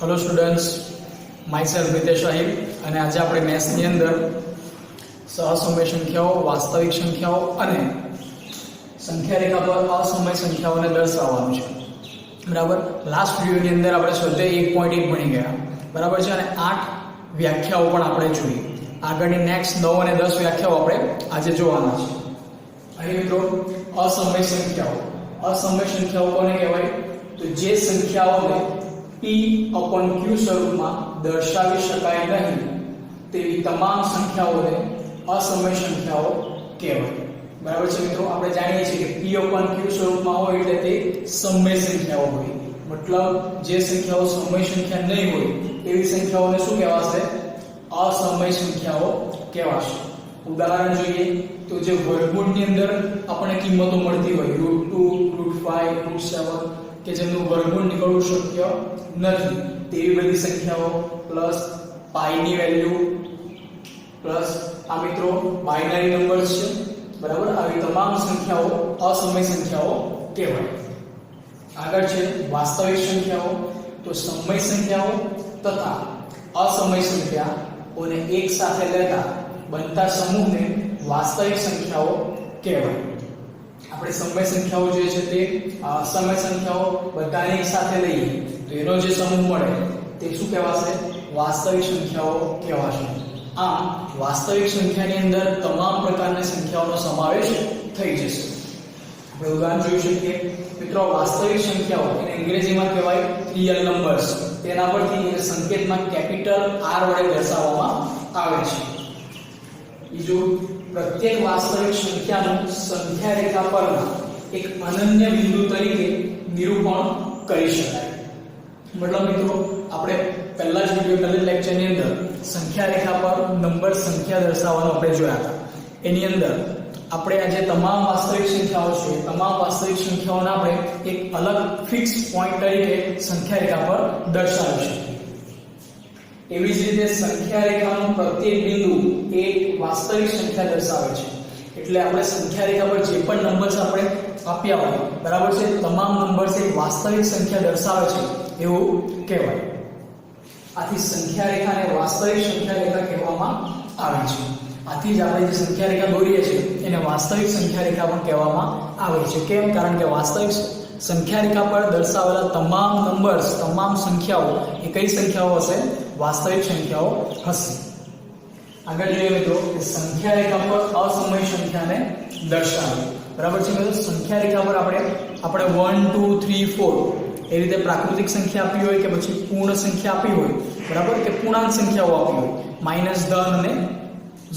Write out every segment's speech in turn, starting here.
Hello students, myself Mitesh Ahir અને આજે આપણે મેથ્સની અંદર સહસમય સંખ્યાઓ, વાસ્તવિક સંખ્યાઓ અને સંખ્યા રેખા પર અસમય સંખ્યાઓને દર્શાવવાનું છે. બરાબર. લાસ્ટ વિડિયોની અંદર આપણે સ્વાધ્યાય 1.1 ભણી ગયા. બરાબર છે. અને 8 વ્યાખ્યાઓ પણ આપણે જોઈ. આગળની નેક્સ્ટ 9 અને 10 વ્યાખ્યાઓ આપણે આજે જોવાના છે. અહીં મિત્રો અસમય સંખ્યાઓ. અસમય સંખ્યાઓ કોને કહેવાય? તો જે સંખ્યાઓને p/q સ્વરૂપમાં દર્શાવી શકાય નહીં તેવી તમામ સંખ્યાઓને અસમય સંખ્યાઓ કહેવાય. બરાબર છે મિત્રો. આપણે જાણીએ છીએ કે p/q સ્વરૂપમાં હોય એટલે તે સમય સંખ્યાઓ હોય. મતલબ જે સંખ્યાઓ સમય સંખ્યા નહીં હોય એવી સંખ્યાઓને શું કહેવાશે? અસમય સંખ્યાઓ કહેવાશે. ઉદાહરણ જોઈએ તો જે વર્ગમૂળની અંદર આપણને કિંમતો મળતી હોય √2, √5, √7 કે જેનું વર્ગમૂળ નીકળવું શક્ય નથી તેવી બધી સંખ્યાઓ પ્લસ પાઈ ની વેલ્યુ પ્લસ આ મિત્રો બાઇનરી નંબર્સ છે. બરાબર. આવી તમામ સંખ્યાઓ અસમય સંખ્યાઓ કહેવાય. આગળ છે વાસ્તવિક સંખ્યાઓ. તો સમય સંખ્યાઓ તથા અસમય સંખ્યાઓને એક સાથે લેતા બનતા સમૂહને વાસ્તવિક સંખ્યાઓ કહેવાય. આપણે સમય સંખ્યાઓ જે છે તે અસમય સંખ્યાઓ બધાને એક સાથે લઈએ તો એનો જે સમૂહ મળે તે શું કહેવાશે? વાસ્તવિક સંખ્યાઓ કહેવાશે. આમ વાસ્તવિક સંખ્યાની અંદર તમામ પ્રકારની સંખ્યાઓનો સમાવેશ થઈ જશે. આપણે ઉદાહરણ જોઈ શકીએ મિત્રો. વાસ્તવિક સંખ્યાઓ એને અંગ્રેજીમાં કહેવાય રિયલ નંબર્સ. તેના પરથી એ સંકેતમાં કેપિટલ R વડે દર્શાવવામાં આવે છે. બીજું, પ્રત્યેક વાસ્તવિક સંખ્યાનું સંખ્યા રેખા પરના એક અનન્ય બિંદુ તરીકે નિરૂપણ કરી શકાય. મતલબ મિત્રો આપણે પહેલા જ લેક્ચરની અંદર સંખ્યા રેખા પર નંબર સંખ્યા દર્શાવવાનું આપણે જોયા હતા. એની અંદર આપણે આજે તમામ વાસ્તવિક સંખ્યાઓ છે તમામ વાસ્તવિક સંખ્યાઓને આપણે એક અલગ ફિક્સ પોઈન્ટ તરીકે સંખ્યા રેખા પર દર્શાવી શકીએ. એવી જ રીતે સંખ્યા રેખાનું પ્રત્યેક બિંદુ એક વાસ્તવિક સંખ્યા દર્શાવે છે. એટલે આપણે સંખ્યા રેખા પર જે પણ નંબર્સ આપણે આપ્યા હોય બરાબર છે તમામ નંબર્સ એક વાસ્તવિક સંખ્યા દર્શાવે છે એવું કહેવાય. આથી સંખ્યા રેખાને વાસ્તવિક સંખ્યા રેખા કહેવામાં આવે છે. આથી જ આપણે જે સંખ્યા રેખા દોરીએ છીએ એને વાસ્તવિક સંખ્યા રેખા પણ કહેવામાં આવે છે. કેમ? કારણ કે વાસ્તવિક સંખ્યા રેખા પર દર્શાવેલા તમામ નંબર્સ તમામ સંખ્યાઓ એ કઈ સંખ્યાઓ હશે? વાસ્તવિક સંખ્યાઓ હશે. આગળ જોઈએ મિત્રો કે સંખ્યા રેખા પર અસમય સંખ્યાને દર્શાવે. બરાબર છે મિત્રો. સંખ્યા રેખા પર આપણે 1 2 3 4 એ રીતે પ્રાકૃતિક સંખ્યા આપી હોય કે પછી પૂર્ણ સંખ્યા આપી હોય બરાબર કે પૂર્ણાંક સંખ્યાઓ આપી હોય માઈનસ ધન અને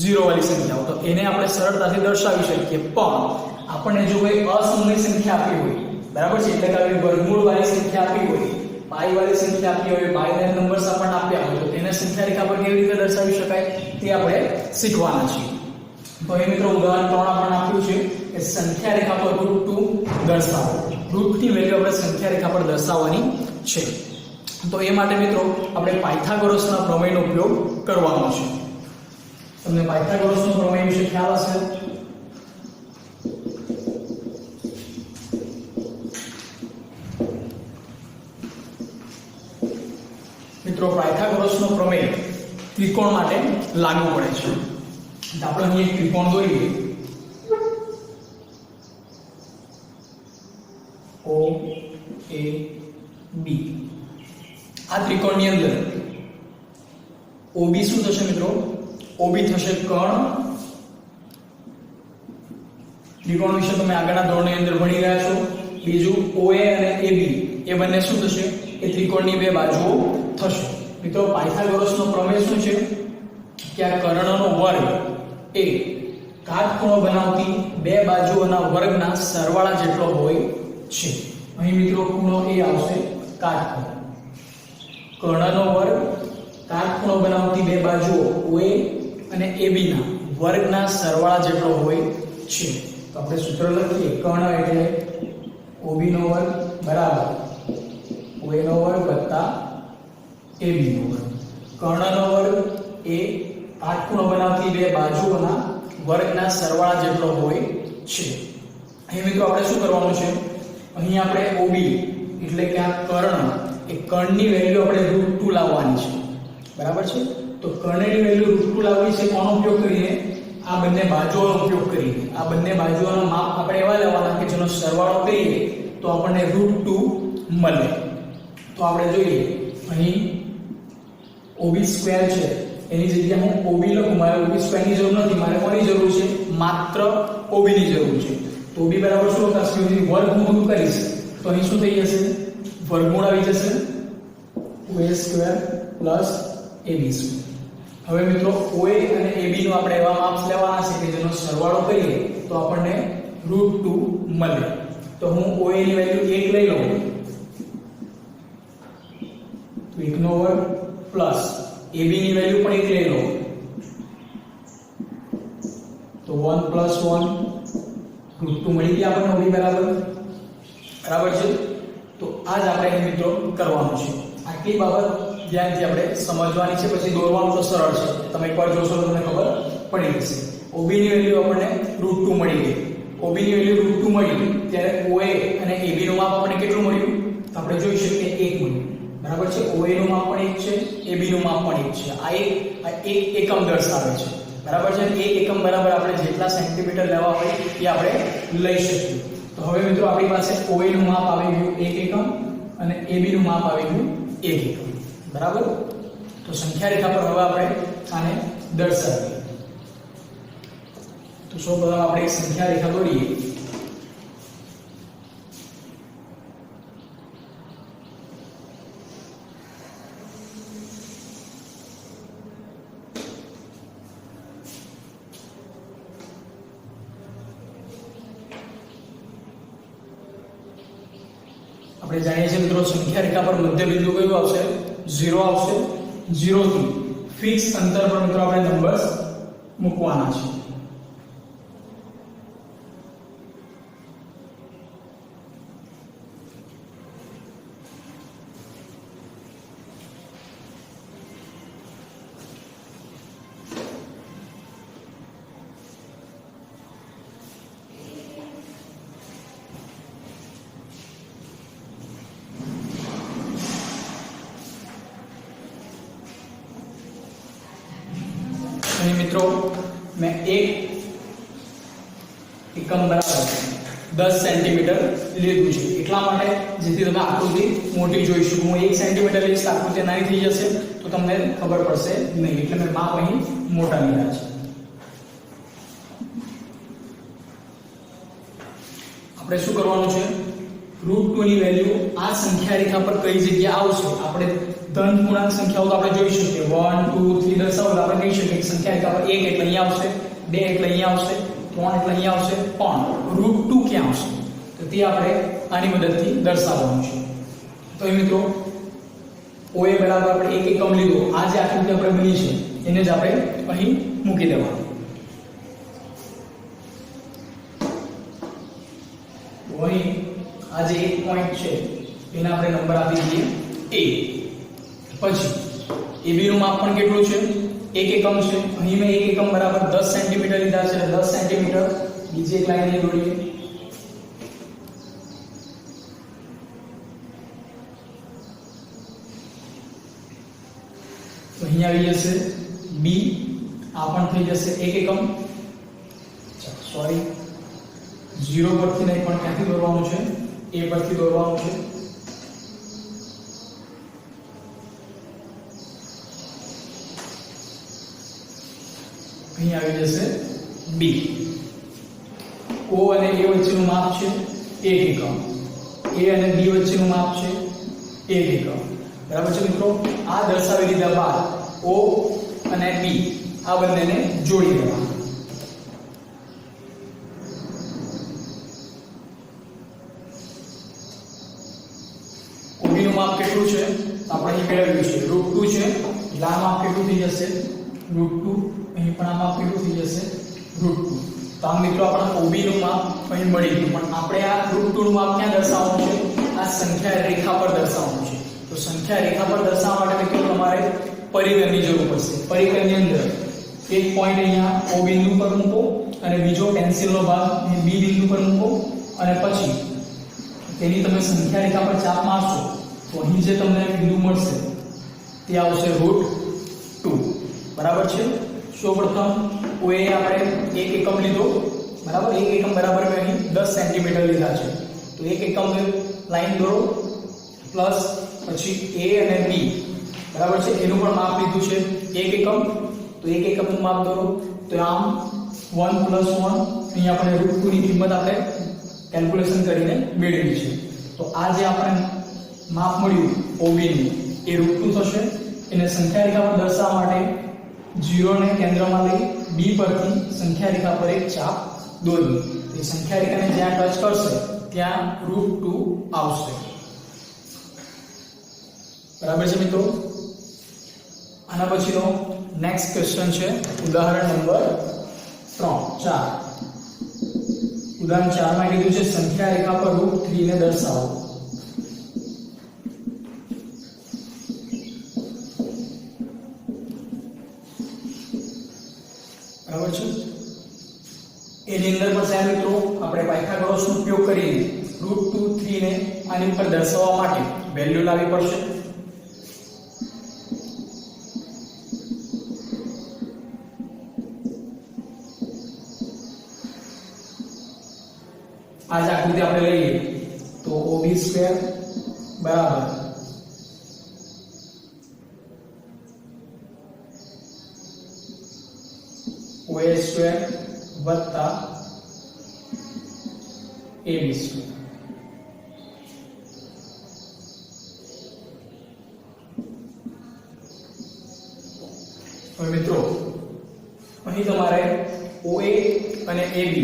0 વાળી સંખ્યાઓ તો એને આપણે સરળતાથી દર્શાવી શકીએ. પણ આપણને જો કોઈ અસમય સંખ્યા આપી હોય બરાબર છે એટલે કે વર્ગમૂળ વાળી સંખ્યા આપી હોય પાઈ વાળી સંખ્યા આપી હોય બાઇનરી નંબર્સ આપણને આપ્યા હોય તો તેને સંખ્યા રેખા પર કેવી રીતે દર્શાવી શકાય તે આપણે શીખવાના છીએ. તો એ મિત્રો ઉદાહરણ 3 આપણને આપ્યું છે કે સંખ્યા રેખા પર √2 દર્શાવો. √ની વેલ્યુ આપણે સંખ્યા રેખા પર દર્શાવવાની છે. તો એ માટે મિત્રો આપણે પાયથાગોરસના પ્રમેયનો ઉપયોગ કરવાનો છે. તમને પાયથાગોરસનો પ્રમેય વિશે ખ્યાલ હશે? મિત્રો પાયથાગોરસનો પ્રમેય ત્રિકોણ માટે લાગુ પડે છે. આપણે અહીં એક ત્રિકોણ દોરીએ O A B. આ ત્રિકોણની અંદર OB શું થશે મિત્રો? OB થશે કર્ણ. ત્રિકોણ વિશે તમે આગળના ધોરણની અંદર ભણી રહ્યા છો. બીજું OA અને AB એ બંને શું થશે? એ ત્રિકોણની બે બાજુઓ થશે. મિત્રો પાયથાગોરસનો પ્રમેય શું છે કે આ કર્ણનો વર્ગ એ કાટખૂણો બનાવતી બે બાજુઓના વર્ગના સરવાળા જેટલો હોય છે. અહીં મિત્રો ખૂણો એ આવશે કાટખૂણો. કર્ણનો વર્ગ કાટખૂણો બનાવતી બે બાજુઓ OA અને AB ના વર્ગના સરવાળા જેટલો હોય છે. તો આપણે સૂત્ર લખીએ. કર્ણ એટલે OB નો વર્ગ બરાબર OA નો વર્ગ વત્તા AB નો વર્ગ. કર્ણનો વર્ગ એ કાટખૂણો બનાવતી બે બાજુઓના વર્ગના સરવાળા જેટલો હોય છે. અહીં મિત્રો આપણે શું કરવાનું છે? અહીં આપણે OB એટલે કે આ કર્ણ એ કર્ણની વેલ્યુ આપણે √2 લાવવાની છે, બરાબર છે? તો કર્ણની વેલ્યુ √2 લાવવી છે કોનો ઉપયોગ કરીને? આ બંને બાજુઓનો ઉપયોગ કરીને. આ બંને બાજુઓના માપ આપણે એવા લેવાના કે જેનો સરવાળો કરીએ તો આપણને √2 મળે. તો આપણે જોઈએ અહીં OB² છે એની જગ્યાએ હું OB લખું. મારે OB² ની જરૂર નથી, મારે કોની જરૂર છે? માત્ર OB ની જરૂર છે. તો OB બરાબર શું લખાશે? વર્ગમૂળ કરીશ તો અહીં શું થઈ જશે? વર્ગમૂળ આવી જશે OA² પ્લસ AB². હવે મિત્રો OA અને AB નો આપણે એવા માપ લેવાના છે કે જેનો સરવાળો કરીએ તો આપણને √2 મળે. તો હું OA ની વેલ્યુ 1 લઈ લઉં તો 1 નો વર્ગ પ્લસ AB ની વેલ્યુ પણ 1 લઈ લઉં તો 1 પ્લસ 1 √2 મળી ગયા આપણને OB બરાબર છે. તો આ જ આપણે મિત્રો કરવાનું છે. આટલી બાબત ધ્યાનથી આપણે સમજવાની છે, પછી દોરવાનું તો સરળ છે. તમે એકવાર જોશો તો તમને ખબર પડી જશે. OB ની વેલ્યુ આપણને √2 મળી ગઈ. OB ની વેલ્યુ √2 મળી ત્યારે OA અને AB નું માપ આપણને કેટલું મળ્યું? તો આપણે જોઈ શકીએ 1 મળ્યું, બરાબર છે? OA નું માપ પણ 1 છે, AB નું માપ પણ 1 છે. આ એક એકમ દર્શાવે છે, બરાબર છે? એક એકમ બરાબર આપણે જેટલા સેન્ટીમીટર લેવા હોય એ આપણે લઈ શકીએ. તો હવે મિત્રો આપણી પાસે OA નું માપ આવી ગયું 1 એકમ અને AB નું માપ આવી ગયું 1 એકમ, બરાબર? તો સંખ્યા રેખા પર હવે આપણે આને દર્શાવીએ. તો સૌપ્રથમ આપણે એક સંખ્યા રેખા દોરીએ. આપણે જાણીએ છીએ મિત્રો સંખ્યા રેખા પર મધ્ય બિંદુ કયું આવશે? 0 આવશે. 0 થી ફિક્સ અંતર પર મિત્રો આપણે નંબર્સ મૂકવાના છે. મિત્રો મેં 1 એકમ બરાબર 10 સેન્ટીમીટર લીધું છે, એટલા માટે જેથી તમે આકૃતિ મોટી જોઈ શકો. હું 1 સેન્ટીમીટર લઈશ તો આકૃતિ નાની થઈ જશે તો તમને ખબર પડશે નહીં, એટલે મેં માપ અહીં મોટા લીધા છે. આપણે શું કરવાનું છે? √2 ની વેલ્યુ આ સંખ્યા રેખા પર કઈ જગ્યાએ આવશે? આપણે ધન પૂર્ણાંક સંખ્યાઓ તો આપણે જોઈ શકીએ 1 2 3 દર્શાવો તો આપણે કહી શકીએ કે સંખ્યા રેખા પર 1 એટલે અહીંયા આવશે, 2 એટલે અહીંયા આવશે, 3 એટલે અહીંયા આવશે, પણ √2 ક્યાં આવશે? તો તે આપણે આની મદદથી દર્શાવવાનું છે. તો એ મિત્રો OA બરાબર આપણે 1 એકમ લીધો. આ જે આકૃતિ આપણે બની છે એને જ આપણે અહીં મૂકી દેવાનું. અહીં આ જે 1 પોઈન્ટ છે એને આપણે નંબર આપી દઈએ A. પછી AB નું માપ પણ કેટલું છે? 1 એકમ છે. અહીં મેં 1 એકમ બરાબર 10 સેન્ટીમીટર લીધા છે, એટલે 10 સેન્ટીમીટર બીજી એક લાઈન અહીં દોરીએ. તો અહીં આવી જશે B. આ પણ થઈ જશે 1 એકમ. સોરી 0 પરથી નહીં પણ ક્યાંથી દોરવાનું છે? A પરથી દોરવાનું છે. અહીં આવી જશે B. O અને A વચ્ચેનું માપ છે 1 એકમ. A અને B વચ્ચેનું માપ છે 1 એકમ. બરાબર છે મિત્રો? આ દર્શાવી દીધા બાદ O અને B આ બંનેને જોડી દેવાના. OB નું માપ કેટલું છે? આપણે અહીં મેળવ્યું છે √2 છે. એટલે આ માપ કેટલું થઈ જશે? √2. અહીં પણ આ માપ કેટલું થઈ જશે? √2. તો આમ મિત્રો આપણને OB નું માપ અહીં મળી ગયું, પણ આપણે આ √2 નું માપ ક્યાં દર્શાવવાનું છે? આ સંખ્યા રેખા પર દર્શાવવાનું છે. તો સંખ્યા રેખા પર દર્શાવવા માટે મિત્રો તમારે પરિઘની જરૂર પડશે. પરિઘની અંદર એક પોઈન્ટ અહીંયા O બિંદુ પર મૂકો અને બીજો પેન્સિલનો ભાગ અહીં B બિંદુ પર મૂકો અને પછી તેની તમે સંખ્યા રેખા પર ચાપ મારશો તો અહીં જે તમને બિંદુ મળશે તે આવશે √2 બરાબર છે। સૌપ્રથમ OA આપણે 1 એકમ લીધો બરાબર। 1 એકમ બરાબર મેં અહીં 10 સેન્ટીમીટર લીધા છે તો 1 એકમ લાઈન દોરો પ્લસ પછી A અને B બરાબર છે એનું પણ માપ લીધું છે 1 એકમ તો 1 એકમનું માપ દોરો તો આમ 1 + 1 અહીં આપણે √2 ની કિંમત આપણે કેલ્ક્યુલેશન કરીને મેળવી છે। તો આ જે આપણે માપ મળ્યું OB નું એ √2 થશે। એને સંખ્યા રેખા પર દર્શાવવા માટે 0 ને કેન્દ્રમાં લઈ B પરથી સંખ્યા રેખા પર એક ચાપ દોરવી। તો સંખ્યા રેખાને જ્યાં ટચ કરશે ત્યાં √2 આવશે બરાબર છે મિત્રો। આના પછીનો નેક્સ્ટ ક્વેશ્ચન છે ઉદાહરણ નંબર 4 ઉદાહરણ 4 માં કીધું છે સંખ્યા રેખા પર √3 ને દર્શાવો। બરાબર છે એની અંદર પણ સાહેબ મિત્રો આપણે પાયથાગોરસનો ઉપયોગ કરીને √2 3 ને આની ઉપર દર્શાવવા માટે વેલ્યુ લાવવી પડશે। आज आकृति આપણે લઈએ તો OB² બરાબર OA² વત્તા AB²। હવે મિત્રો અહીં તમારે OA અને AB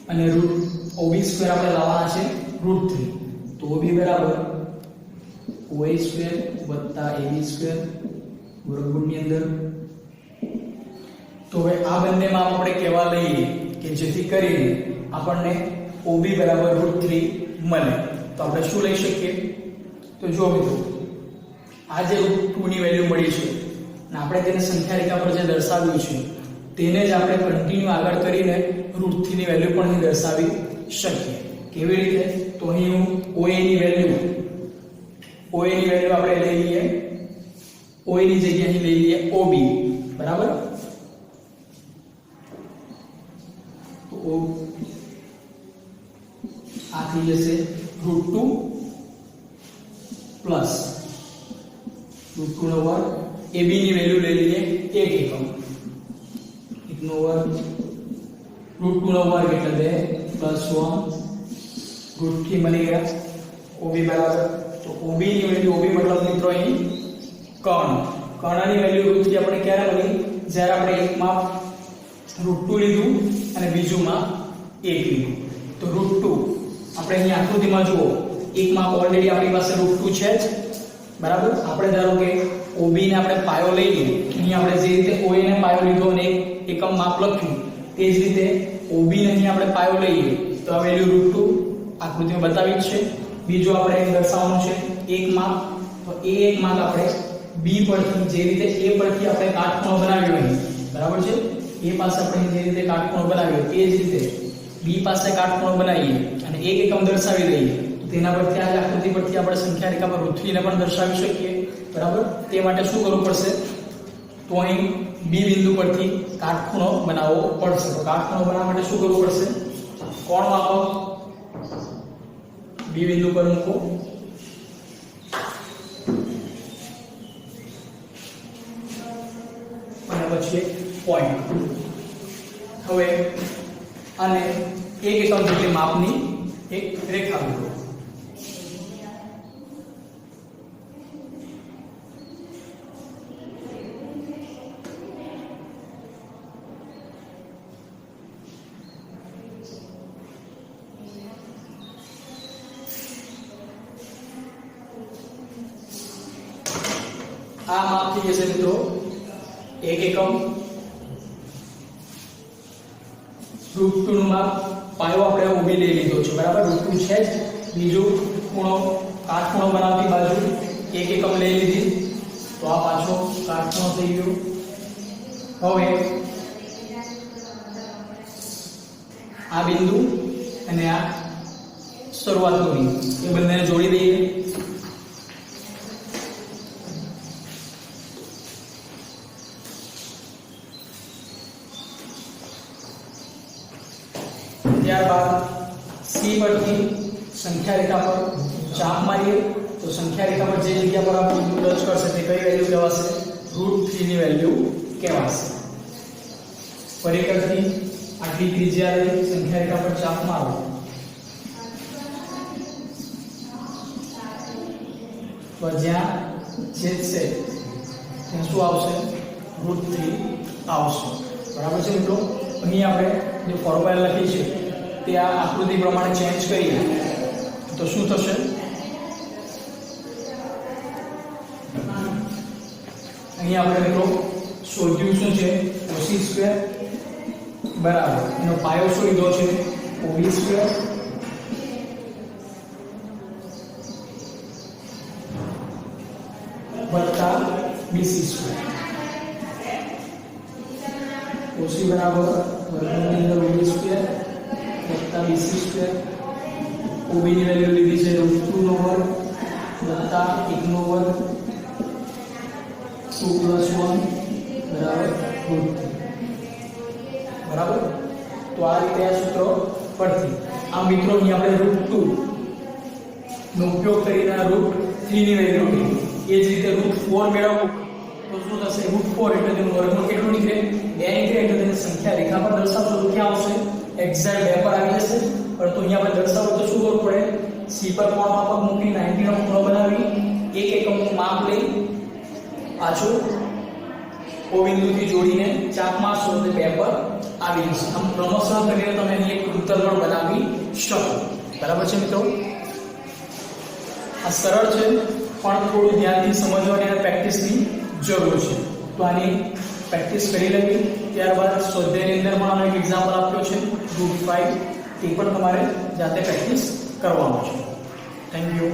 અને OB² આપણે લાવવાના છે √3 તો OB બરાબર OA² વત્તા AB² વર્ગમૂળની અંદર। તો હવે આ બંને માપ આપણે કેવા લઈએ કે જેથી કરીને આપણને OB બરાબર √3 મળે। તો આપણે શું લઈ શકીએ તો જો મિત્રો આ જે √2 ની વેલ્યુ મળી છે અને આપણે તેને સંખ્યા રેખા પર જે દર્શાવ્યું છે તેને જ આપણે કન્ટિન્યુ આગળ કરીને √3 ની વેલ્યુ પણ અહીં દર્શાવી શકીએ। કેવી રીતે તો અહીં હું OA ની વેલ્યુ આપણે લઈ લઈએ OA ની જગ્યાએ અહીં લઈ લઈએ OB બરાબર। તો આ થઈ જશે √2 પ્લસ √2 નો વર્ગ AB ની વેલ્યુ લઈ લઈએ 1 એકમ 1 નો વર્ગ √2 નો વર્ગ એટલે 2 +1 √3 મળી ગયા। OB બરાબર તો OB ની વેલ્યુ OB મતલબ મિત્રો અહીં કર્ણની વેલ્યુ √3 આપણે ક્યારે મળી જ્યારે આપણે એક માપ √2 લીધું અને બીજું માપ 1 લીધું। તો √2 આપણે અહીં આકૃતિમાં જુઓ એક માપ ઓલરેડી આપણી પાસે √2 છે જ બરાબર। આપણે ધારો કે OB ને આપણે પાયો લઈ લઈએ અહીં આપણે જે રીતે OA ને પાયો લીધો અને એકમ માપ લખ્યું તે જ રીતે OB ને અહીં આપણે પાયો લઈએ તો આ વેલ્યુ √2 આકૃતિમાં બતાવી છે। બીજું આપણે અહીં દર્શાવવાનું છે એક માપ તો એ એક માપ આપણે B પરથી જે રીતે A પરથી આપણે કાટખૂણો બનાવ્યો અહીં બરાબર છે A પાસે આપણે જે રીતે કાટખૂણો બનાવ્યો તે જ રીતે B પાસે કાટખૂણો બનાવીએ અને એક એકમ દર્શાવી દઈએ તો તેના પરથી આ આકૃતિ પરથી આપણે સંખ્યા રેખા પર √3 ને પણ દર્શાવી શકીએ બરાબર। તે માટે શું કરવું પડશે તો અહીં B બિંદુ પરથી કાટખૂણો બનાવવો પડશે। તો કાટખૂણો બનાવવા માટે શું કરવું પડશે કોણ માપો B બિંદુ પર મૂકો અને પછી પોઈન્ટ। હવે આને 1 એકમ જેટલી માપની એક રેખા દોરો। આ માપ થઈ જશે મિત્રો 1 એકમ √2 નું માપ પાયો આપણે OB લઈ લીધો છે બરાબર। √2 છે જ બીજું ખૂણો કાટખૂણો બનાવતી બાજુ 1 એકમ લઈ લીધી તો આ પાછો કાટખૂણો થઈ ગયો। હવે આ બિંદુ અને આ શરૂઆત દોરી એ બંનેને જોડી દઈએ. ત્યારબાદ સી પરથી સંખ્યા રેખા પર ચાપ મારીએ તો સંખ્યા રેખા પર જે જગ્યા પર આ બિંદુ ટચ કરશે તે કઈ વેલ્યુ કહેવાશે? √3 ની વેલ્યુ કહેવાશે. પરિકરથી આટલી ત્રિજ્યા લઈ સંખ્યા રેખા પર ચાપ મારો તો જ્યાં છેદશે ત્યાં શું આવશે? √3 આવશે. બરાબર છે મિત્રો? અહીં આપણે જે ફોર્મ્યુલા લખી છે તે આ આકૃતિ પ્રમાણે ચેન્જ કરીએ તો શું થશે? અહીં આપણે મિત્રો શોધ્યું શું છે? OC² બરાબર એનો પાયો શું લીધો છે? OB² વત્તા BC². OC બરાબર વર્ગમૂળની અંદર OB² વત્તા BC². OB ની વેલ્યુ લીધી છે √2 નો વર્ગ વત્તા 1 નો વર્ગ 2 + 1 બરાબર √3. બરાબર? તો આ રીતે આ સૂત્ર પરથી આ મિત્રો અહીં આપણે √2 નો ઉપયોગ કરીને √3 ની વેલ્યુ લીધી. એ જ રીતે √4 મેળવવું તો શું થશે? √4 એટલે તેનું વર્ગમૂળ કેટલું નીકળે? 2 નીકળે એટલે તેને સંખ્યા રેખા પર દર્શાવશો તો ક્યાં આવશે? એક્ઝેક્ટ 2 પર આવી જશે. પરંતુ અહીંયા આપણે દર્શાવવું તો શું કરવું પડે? સી પર કોણ માપક મૂકી 90 નો ખૂણો બનાવી 1 એકમનું માપ લઈ પાછું ઓ બિંદુથી જોડીને ચાપ મારશો એટલે 2 પર આવી જશે. આમ ક્રમશઃ કરીને તમે અહીં એક વૃત્તગણ બનાવી શકો. બરાબર છે મિત્રો? આ સરળ છે પણ થોડું ધ્યાનથી સમજવાની અને પ્રેક્ટિસની જરૂર છે. તો આની પ્રેક્ટિસ કરી લેવી. ત્યારબાદ સ્વાધ્યાયની અંદર પણ આનો એક એક્ઝામ્પલ આપ્યો છે √5 તે પણ તમારે જાતે પ્રેક્ટિસ કરવાનું છે. Thank you.